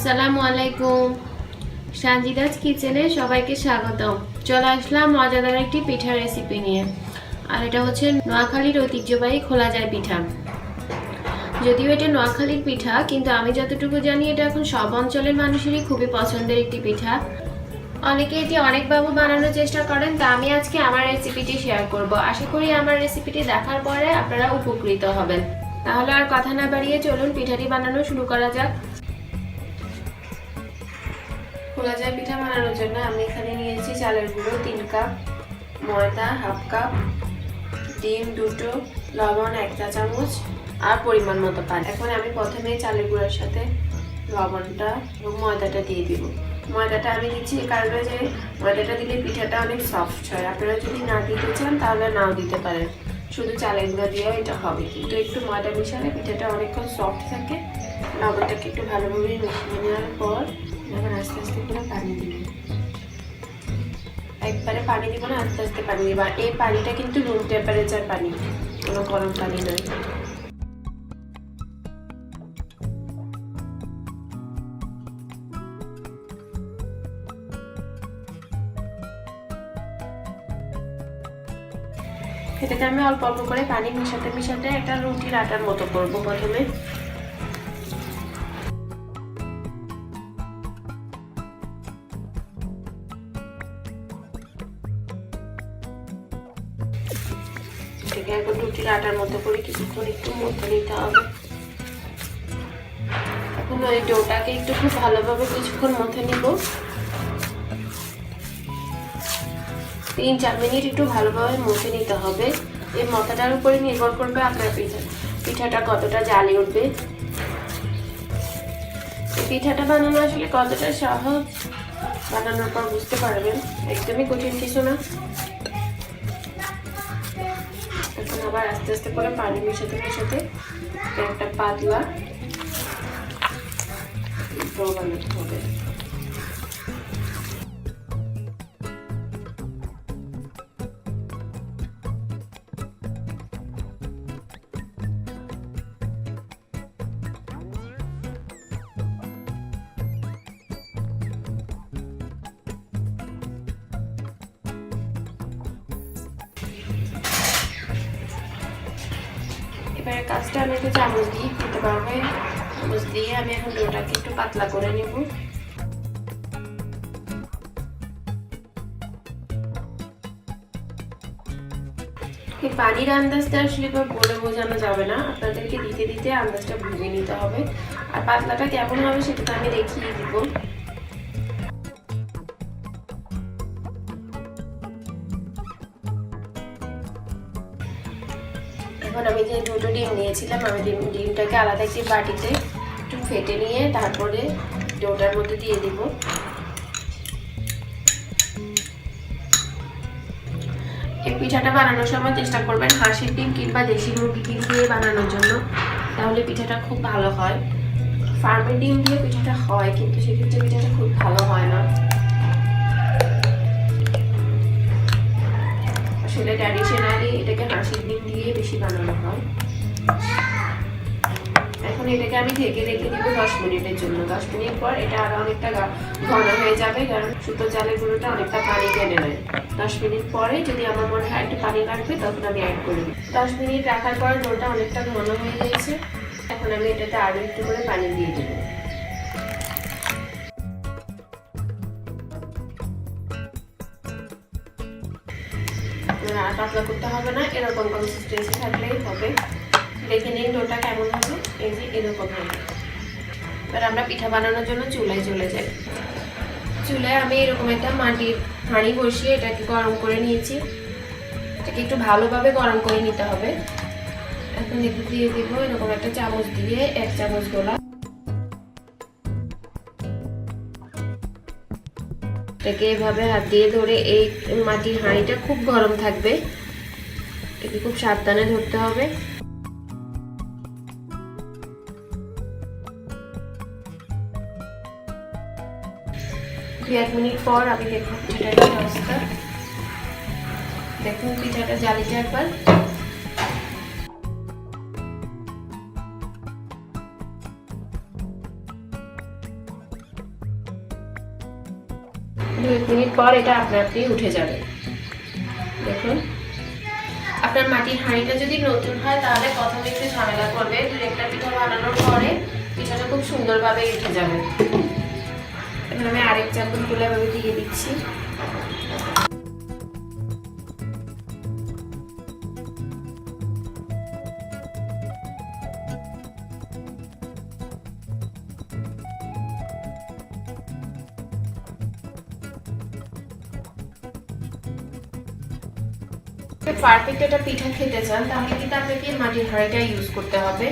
আসসালামু আলাইকুম। সানজিদাস কিচেনে সবাইকে স্বাগতম। চলে আসলাম মজাদার একটি পিঠা রেসিপি নিয়ে। আর এটা হচ্ছে নোয়াখালীর ঐতিহ্যবাহী খোলা যায় পিঠা। যদিও এটা নোয়াখালীর পিঠা, কিন্তু আমি যতটুকু জানি এটা এখন সব অঞ্চলের মানুষেরই খুবই পছন্দের একটি পিঠা। অনেকে এটি অনেকভাবে বানানোর চেষ্টা করেন, তা আমি আজকে আমার রেসিপিটি শেয়ার করব। আশা করি আমার রেসিপিটি দেখার পরে আপনারা উপকৃত হবেন। তাহলে আর কথা না বাড়িয়ে চলুন পিঠাটি বানানো শুরু করা যাক। খোলা যায় পিঠা বানানোর জন্য আমি এখানে নিয়েছি চালের গুঁড়ো 3 কাপ, ময়দা হাফ কাপ, ডিম 2টো, লবণ 1 চা চামচ আর পরিমাণ মতো পানি। এখন আমি প্রথমে চালের গুঁড়োর সাথে লবণটা এবং ময়দাটা দিয়ে দিব। ময়দাটা আমি দিচ্ছি এই কারণে যে ময়দাটা দিলে পিঠাটা অনেক সফট হয়। আপনারা যদি না দিতে চান তাহলে নাও দিতে পারেন, শুধু চালের গুঁড়ো দিয়েও এটা হবে, কিন্তু একটু ময়দা মিশালে পিঠাটা অনেকক্ষণ সফট থাকে। লবণটাকে একটু ভালোভাবে মিশিয়ে নেওয়ার পর এখন আস্তে আস্তে করে পানি দিব। একবারে পানি দিব না, আস্তে আস্তে পানি দিব। এই পানিটা কিন্তু রুম টেম্পারেচার পানি, কোনো গরম পানি নয়। এটাকে আমি অল্প অল্প করে পানি মিশাতে মিশাতে একটা রুটির আটার মতো করবো। প্রথমে এটাকে এখন রুটির আটার মতো করে কিছুক্ষণ একটু মথে নিতে হবে। এখন ওই ডোটাকে একটু খুব ভালোভাবে কিছুক্ষণ মথে নিব। 3-4 মিনিট একটু ভালোভাবে মথে নিতে হবে। এই মথাটার উপরে নির্ভর করবে আপনার পিঠাটা কতটা জালি উঠবে। এই পিঠাটা বানানো আসলে কতটা সহজ, বানানোর পর বুঝতে পারবেন, একদমই কঠিন কিছু না। এখন আবার আস্তে আস্তে করে পানি মিশাতে মিশাতে একটা পাতলা ডো বানাতে হবে। এবারে কাজটা আমি একটু চামচ দিয়ে করতে পারবো। চামচ দিয়ে আমি এখন ডোটাকে একটু পাতলা করে নেব। এই পানির আন্দাজটা আসলে বলে বোঝানো যাবে না, আপনাদেরকে দিতে দিতে আন্দাজটা বুঝে নিতে হবে। আর পাতলাটা কেমন হবে সেটা তো আমি দেখিয়ে দিব। এখন আমি যে 2টো ডিম নিয়েছিলাম, আমি ডিমটাকে আলাদা একটি বাটিতে একটু ফেটে নিয়ে তারপরে ডোটার মধ্যে দিয়ে দিব। এই পিঠাটা বানানোর সময় চেষ্টা করবেন হাঁসের ডিম কিংবা দেশি মুরগির ডিম দিয়ে বানানোর জন্য, তাহলে পিঠাটা খুব ভালো হয়। ফার্মের ডিম দিয়ে পিঠাটা হয়, কিন্তু সেক্ষেত্রে পিঠাটা খুব ভালো হয় না। আসলে ট্র্যাডিশনালি এটাকে হাঁসের ডিম দিয়ে বেশি বানানো হয়। এখন এটাকে আমি ঢেকে রেখে দিব 10 মিনিটের জন্য। 10 মিনিট পর এটা আরো অনেকটা ঘন হয়ে যাবে, কারণ সুতো চালের গুঁড়োটা অনেকটা পানি টেনে নেয়। 10 মিনিট পরে যদি আমার মনে হয় একটু পানি লাগবে তখন আমি অ্যাড করি। 10 মিনিট রাখার পর ডোটা অনেকটা ঘন হয়ে গেছে। এখন আমি এটাতে আরো একটু করে পানি দিয়ে দেব। আর পাতলা করতে হবে না, এরকম কনসিস্টেন্সি থাকলেই হবে। দেখে নিন ডোটা কেমন হবে, এই যে এরকম হবে। এবার আমরা পিঠা বানানোর জন্য চুলায় চলে যাই। চুলায় আমি এরকম একটা মাটির হাঁড়ি বসিয়ে এটাকে গরম করে নিয়েছি। এটাকে একটু ভালোভাবে গরম করে নিতে হবে। এখন একটু দিয়ে দিব এরকম একটা চামচ দিয়ে 1 চামচ গোলা। এটাকে এভাবে হাত দিয়ে ধরে, এই মাটির হাঁড়িটা খুব গরম থাকবে, এটাকে খুব সাবধানে ধরতে হবে। দুই 1 মিনিট পর আমি দেখব পিঠাটার অবস্থা। দেখুন পিঠাটা জালিটা একবার। 1 মিনিট পর এটা আপনা আপনি উঠে যাবে। দেখুন, আপনার মাটির হাঁড়িটা যদি নতুন হয় তাহলে প্রথমে একটু ঝামেলা করবে, 2-1টা পিঠা বানানোর পরে পিঠাটা খুব সুন্দরভাবে উঠে যাবে। এখন আমি আরেক চামচ তুলে এভাবে দিয়ে দিচ্ছি। পারফেক্ট একটা পিঠা খেতে চান তাহলে কিন্তু আপনাকে মাটির হাঁড়িটা ইউজ করতে হবে।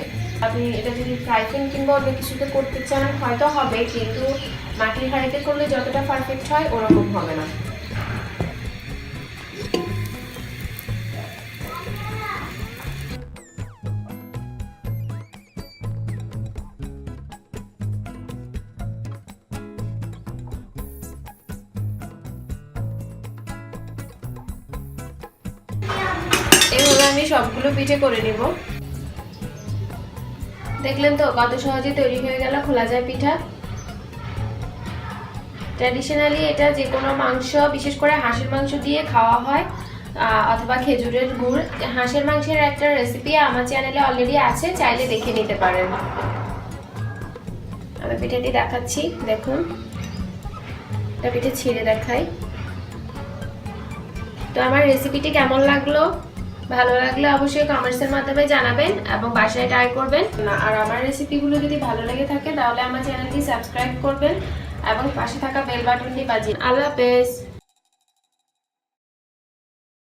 আপনি এটা যদি ফ্রাই প্যান কিংবা অন্য কিছুতে করতে চান হয়তো হবে, কিন্তু মাটির হাঁড়িতে করলে যতটা পারফেক্ট হয় ওরকম হবে না। এভাবে আমি সবগুলো পিঠে করে নেব। দেখলেন তো কত সহজে তৈরি হয়ে গেল খোলা যায় পিঠা। ট্র্যাডিশনালি এটা যে কোনো মাংস, বিশেষ করে হাঁসের মাংস দিয়ে খাওয়া হয় অথবা খেজুরের গুড়। হাঁসের মাংসের একটা রেসিপি আমার চ্যানেলে অলরেডি আছে, চাইলে দেখে নিতে পারেন। আমি পিঠাটি দেখাচ্ছি, দেখুন এটা পিঠে ছিঁড়ে দেখাই। তো আমার রেসিপিটি কেমন লাগলো, ভালো লাগলে অবশ্যই কমেন্টসের মাধ্যমে জানাবেন এবং বাসায় ট্রাই করবেন। আর আমার রেসিপিগুলো যদি ভালো লেগে থাকে তাহলে আমার চ্যানেলটি সাবস্ক্রাইব করবেন এবং পাশে থাকা বেল বাটনটি বাজিয়ে। আল্লাহ হাফেজ।